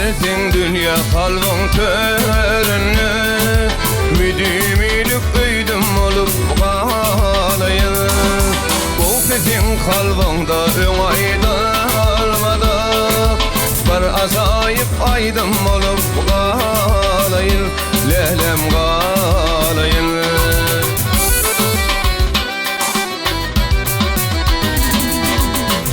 Bilmezsin dünya kalbin törünü, müdümülük öydüm olup kalayın. Gofetin kalbında öňayda almada, bir azayıp aydım olup kalayın, lehlem kalayın.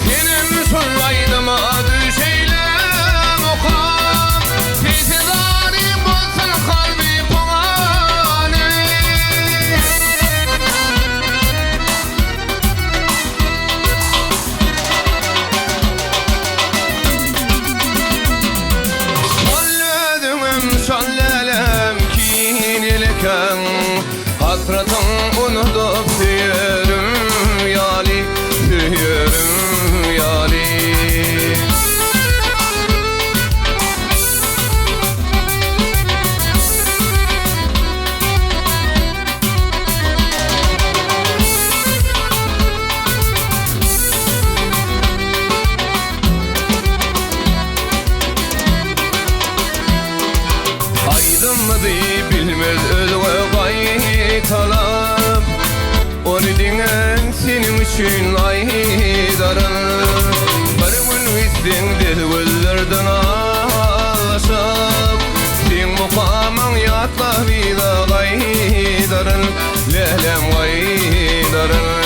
Senem surlaydım adı şeylem okam, Tizidarim bolsun kalbi pogane. Şallödümüm şallelem kinilken, hasratın unutup tüyürüm yali, tüyürüm yali. Aydın mı deyip bilmez özüne qaytalap, onu dinen senin üçün aydarın. Bir gün bizden dilgüllerden alaşap, sen mukamın yatla vida qaydarın, lehlem qaydarın.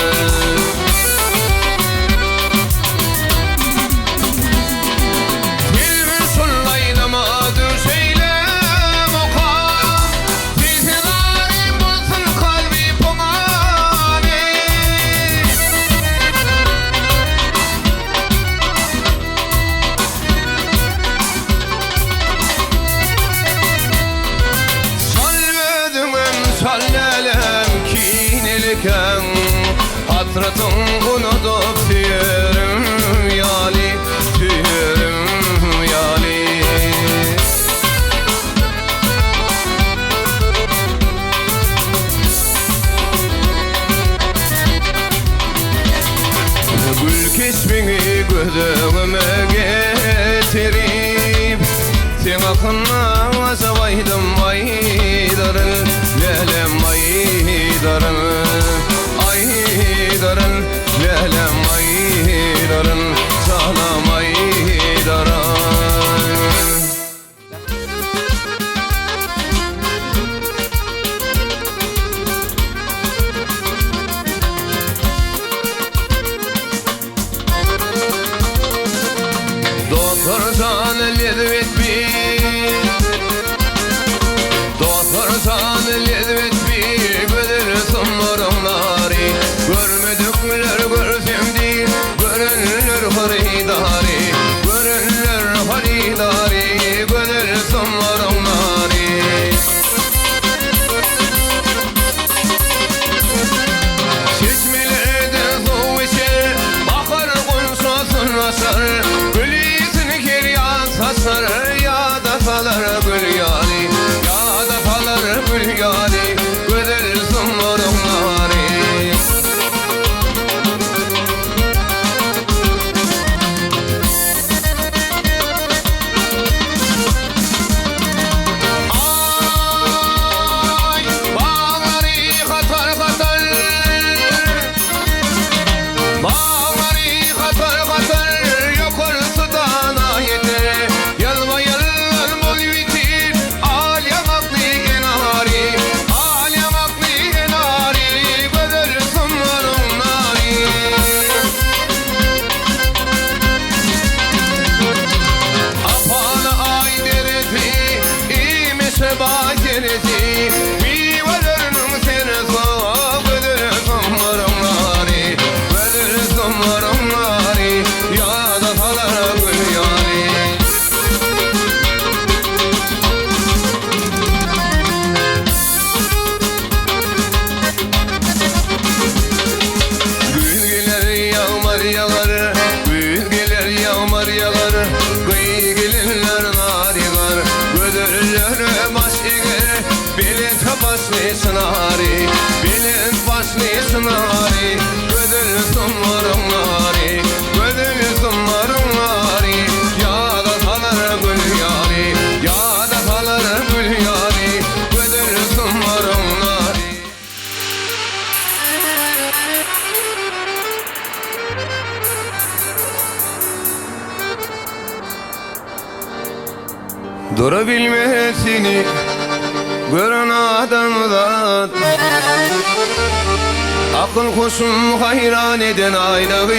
Şallelem kinilken, hasratın unutup tüyürüm yali, tüyürüm yali. Gül kesmini gözüme getirip, sen akınla azavaydım aydarın, lehlem aydarın, aydarın, lehlem aydarın, sağlam aydarın. Dostlarsan lezvet bir, dostlarsan lezvet bir, görürsün morunları. Görmedikler görsem değil, görünler haridari, görünler haridari, görürsün morunları. Çeşmelerde su içer, bakar konuşasın asar, sasar ya da salar Durabilmesini gören adamlar, akıl koşum hayran eden aylığı